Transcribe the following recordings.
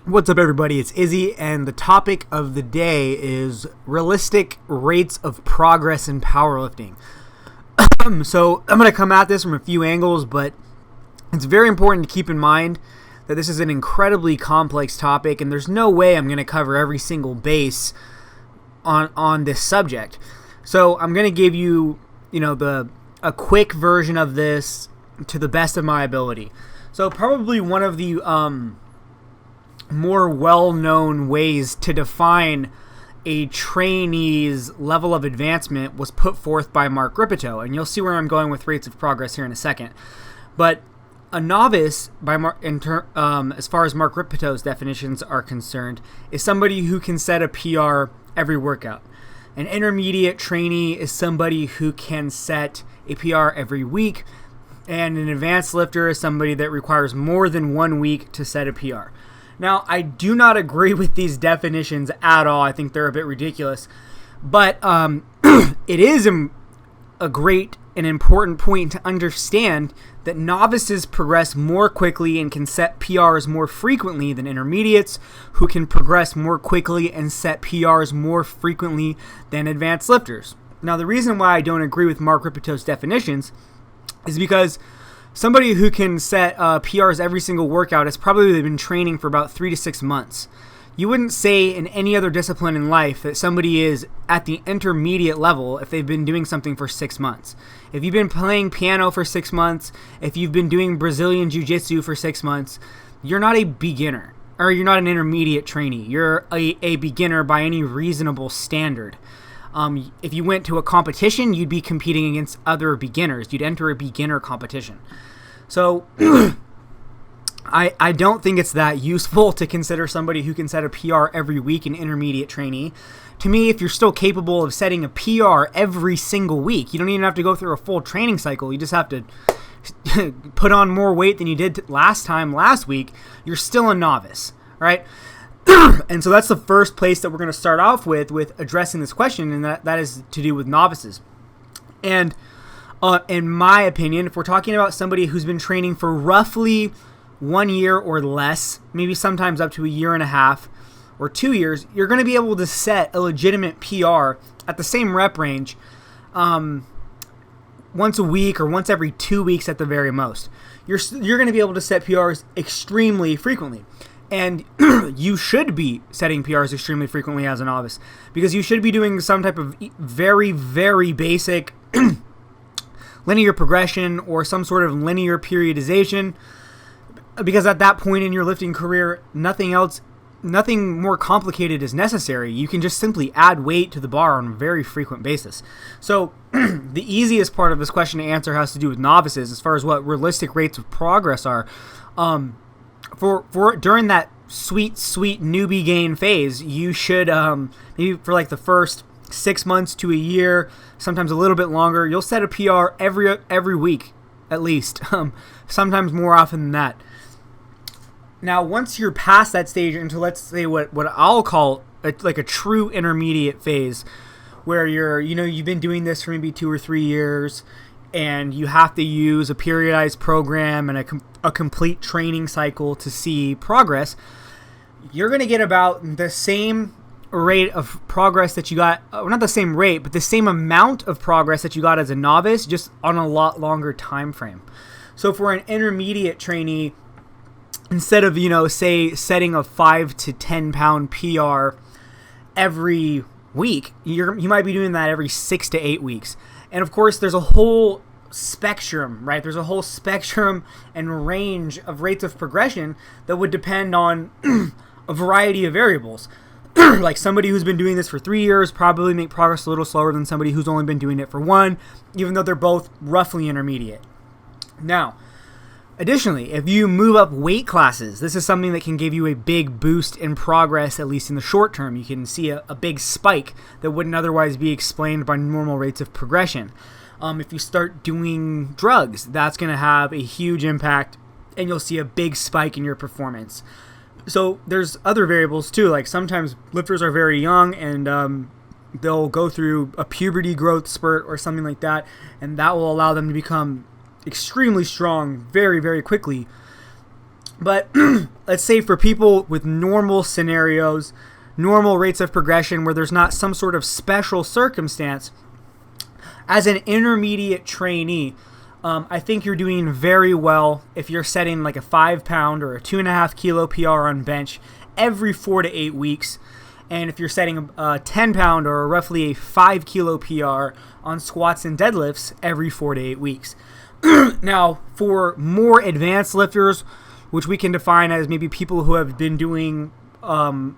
What's up, everybody? It's Izzy, and the topic of the day is realistic rates of progress in powerlifting. So I'm going to come at this from a few angles, but it's very important to keep in mind that this is an incredibly complex topic, and there's no way I'm going to cover every single base on this subject. So I'm going to give you, a quick version of this to the best of my ability. So probably one of the more well-known ways to define a trainee's level of advancement was put forth by Mark Rippetoe, and you'll see where I'm going with rates of progress here in a second. But a novice, as far as Mark Rippetoe's definitions are concerned, is somebody who can set a PR every workout. An intermediate trainee is somebody who can set a PR every week, and an advanced lifter is somebody that requires more than 1 week to set a PR. Now, I do not agree with these definitions at all. I think they're a bit ridiculous. But it is a great and important point to understand that novices progress more quickly and can set PRs more frequently than intermediates, who can progress more quickly and set PRs more frequently than advanced lifters. Now, the reason why I don't agree with Mark Rippetoe's definitions is because somebody who can set PRs every single workout has probably been training for about 3 to 6 months. You wouldn't say in any other discipline in life that somebody is at the intermediate level if they've been doing something for 6 months. If you've been playing piano for 6 months, if you've been doing Brazilian Jiu-Jitsu for 6 months, you're not a beginner, or you're not an intermediate trainee. You're a beginner by any reasonable standard. If you went to a competition, you'd be competing against other beginners. You'd enter a beginner competition. So I don't think it's that useful to consider somebody who can set a PR every week an intermediate trainee. To me, if you're still capable of setting a PR every single week, you don't even have to go through a full training cycle. You just have to put on more weight than you did last week. You're still a novice, right? And so that's the first place that we're going to start off with addressing this question, and that is to do with novices. And in my opinion, if we're talking about somebody who's been training for roughly 1 year or less, maybe sometimes up to 1.5 years or 2 years, you're going to be able to set a legitimate PR at the same rep range once a week or once every 2 weeks at the very most. You're going to be able to set PRs extremely frequently. And you should be setting PRs extremely frequently as a novice, because you should be doing some type of very, very basic linear progression or some sort of linear periodization, because at that point in your lifting career, nothing more complicated is necessary. You can just simply add weight to the bar on a very frequent basis. So the easiest part of this question to answer has to do with novices, as far as what realistic rates of progress are. For during that sweet newbie gain phase, you should maybe for like the first 6 months to a year, sometimes a little bit longer, you'll set a PR every week at least, sometimes more often than that. Now, once you're past that stage into, let's say, what I'll call a true intermediate phase, where you've been doing this for maybe 2 or 3 years, and you have to use a periodized program and a complete training cycle to see progress, you're going to get about the same rate of progress that you got, not the same rate, but the same amount of progress that you got as a novice, just on a lot longer time frame. So for an intermediate trainee, instead of, say, setting a 5 to 10 pound PR every week, you might be doing that every 6 to 8 weeks. And of course, there's a whole spectrum, right? There's a whole spectrum and range of rates of progression that would depend on a variety of variables. Like somebody who's been doing this for 3 years probably make progress a little slower than somebody who's only been doing it for 1, even though they're both roughly intermediate. Now, additionally, if you move up weight classes, this is something that can give you a big boost in progress, at least in the short term. You can see a big spike that wouldn't otherwise be explained by normal rates of progression. If you start doing drugs, that's going to have a huge impact, and you'll see a big spike in your performance. So there's other variables too, like sometimes lifters are very young and they'll go through a puberty growth spurt or something like that, and that will allow them to become extremely strong very, very quickly. But let's say for people with normal scenarios, normal rates of progression where there's not some sort of special circumstance, as an intermediate trainee, I think you're doing very well if you're setting like a 5-pound or a 2.5 kilo PR on bench every 4 to 8 weeks. And if you're setting a 10-pound or roughly a 5 kilo PR on squats and deadlifts every 4 to 8 weeks. Now, for more advanced lifters, which we can define as maybe people who have been doing who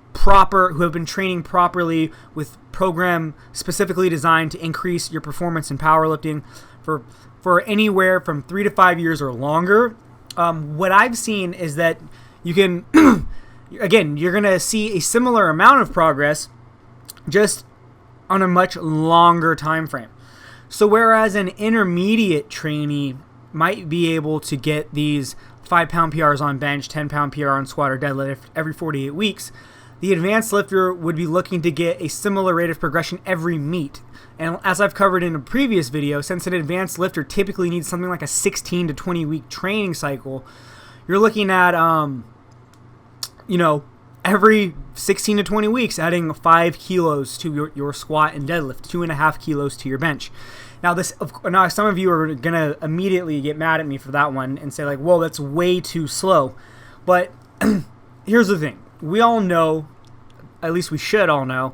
have been training properly with program specifically designed to increase your performance in powerlifting for anywhere from 3 to 5 years or longer. What I've seen is that you can, again, you're going to see a similar amount of progress just on a much longer time frame. So whereas an intermediate trainee might be able to get these 5-pound PRs on bench, 10-pound PR on squat or deadlift every 48 weeks, the advanced lifter would be looking to get a similar rate of progression every meet. And as I've covered in a previous video, since an advanced lifter typically needs something like a 16 to 20 week training cycle, you're looking at, every 16 to 20 weeks adding 5 kilos to your squat and deadlift, 2.5 kilos to your bench. Now, some of you are going to immediately get mad at me for that one and say, like, whoa, that's way too slow. But here's the thing. We all know, at least we should all know,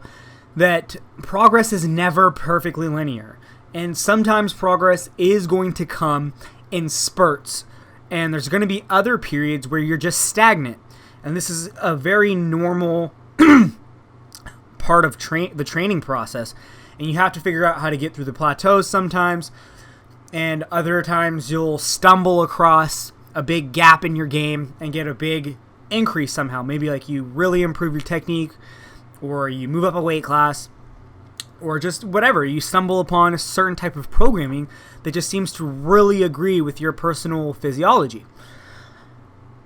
that progress is never perfectly linear. And sometimes progress is going to come in spurts. And there's going to be other periods where you're just stagnant. And this is a very normal part of the training process. And you have to figure out how to get through the plateaus sometimes. And other times you'll stumble across a big gap in your game and get a big increase somehow. Maybe like you really improve your technique, or you move up a weight class, or just whatever. You stumble upon a certain type of programming that just seems to really agree with your personal physiology.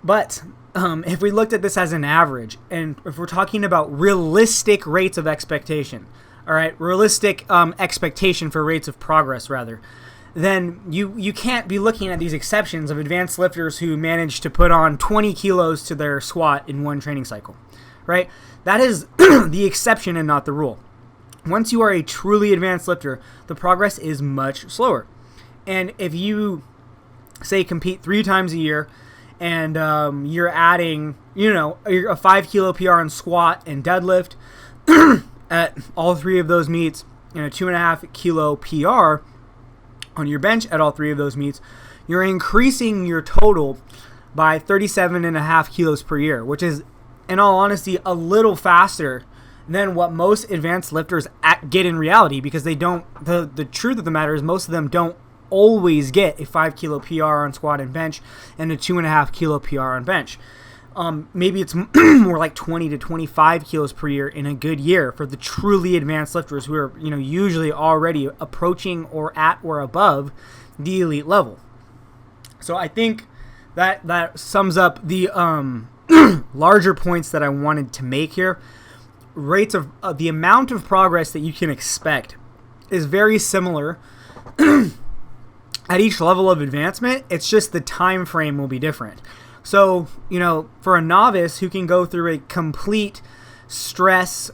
But if we looked at this as an average, and if we're talking about realistic rates of expectation, all right, realistic expectation for rates of progress, rather, then you can't be looking at these exceptions of advanced lifters who manage to put on 20 kilos to their squat in one training cycle, right? That is the exception and not the rule. Once you are a truly advanced lifter, the progress is much slower. And if you, say, compete 3 times a year, and you're adding, a 5 kilo PR on squat and deadlift at all 3 of those meets, and a 2.5 kilo PR on your bench at all 3 of those meets, you're increasing your total by 37.5 kilos per year, which is, in all honesty, a little faster than what most advanced lifters get in reality, because they don't, the truth of the matter is most of them don't always get a 5 kilo PR on squat and bench and a 2.5 kilo PR on bench. Maybe it's more like 20 to 25 kilos per year in a good year for the truly advanced lifters who are, usually already approaching or at or above the elite level. So I think that sums up the larger points that I wanted to make here. Rates of the amount of progress that you can expect is very similar at each level of advancement. It's just the time frame will be different. So, for a novice who can go through a complete stress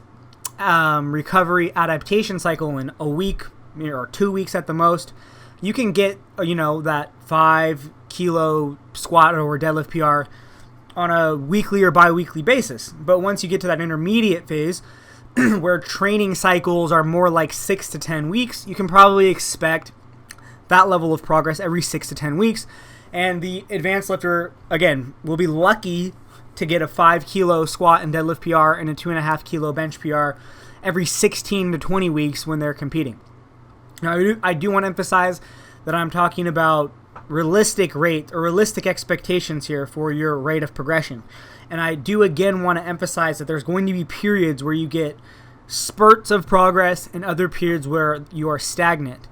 recovery adaptation cycle in a week or 2 weeks at the most, you can get, that 5 kilo squat or deadlift PR on a weekly or bi-weekly basis. But once you get to that intermediate phase where training cycles are more like 6 to 10 weeks, you can probably expect that level of progress every 6 to 10 weeks. And the advanced lifter, again, will be lucky to get a 5 kilo squat and deadlift PR and a 2.5 kilo bench PR every 16 to 20 weeks when they're competing. Now, I do want to emphasize that I'm talking about realistic rate or realistic expectations here for your rate of progression. And I do again want to emphasize that there's going to be periods where you get spurts of progress and other periods where you are stagnant.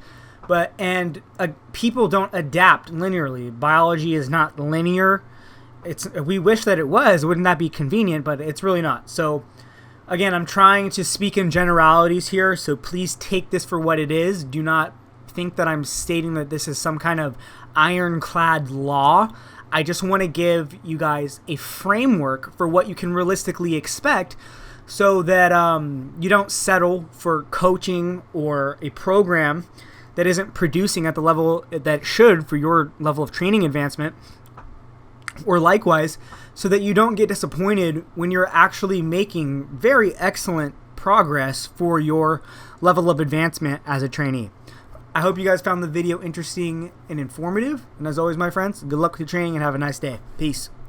People don't adapt linearly. Biology is not linear. We wish that it was. Wouldn't that be convenient? But it's really not. So, again, I'm trying to speak in generalities here. So please take this for what it is. Do not think that I'm stating that this is some kind of ironclad law. I just want to give you guys a framework for what you can realistically expect, so that you don't settle for coaching or a program that isn't producing at the level that it should for your level of training advancement, or likewise, so that you don't get disappointed when you're actually making very excellent progress for your level of advancement as a trainee. I hope you guys found the video interesting and informative. And as always, my friends, good luck with your training and have a nice day. Peace.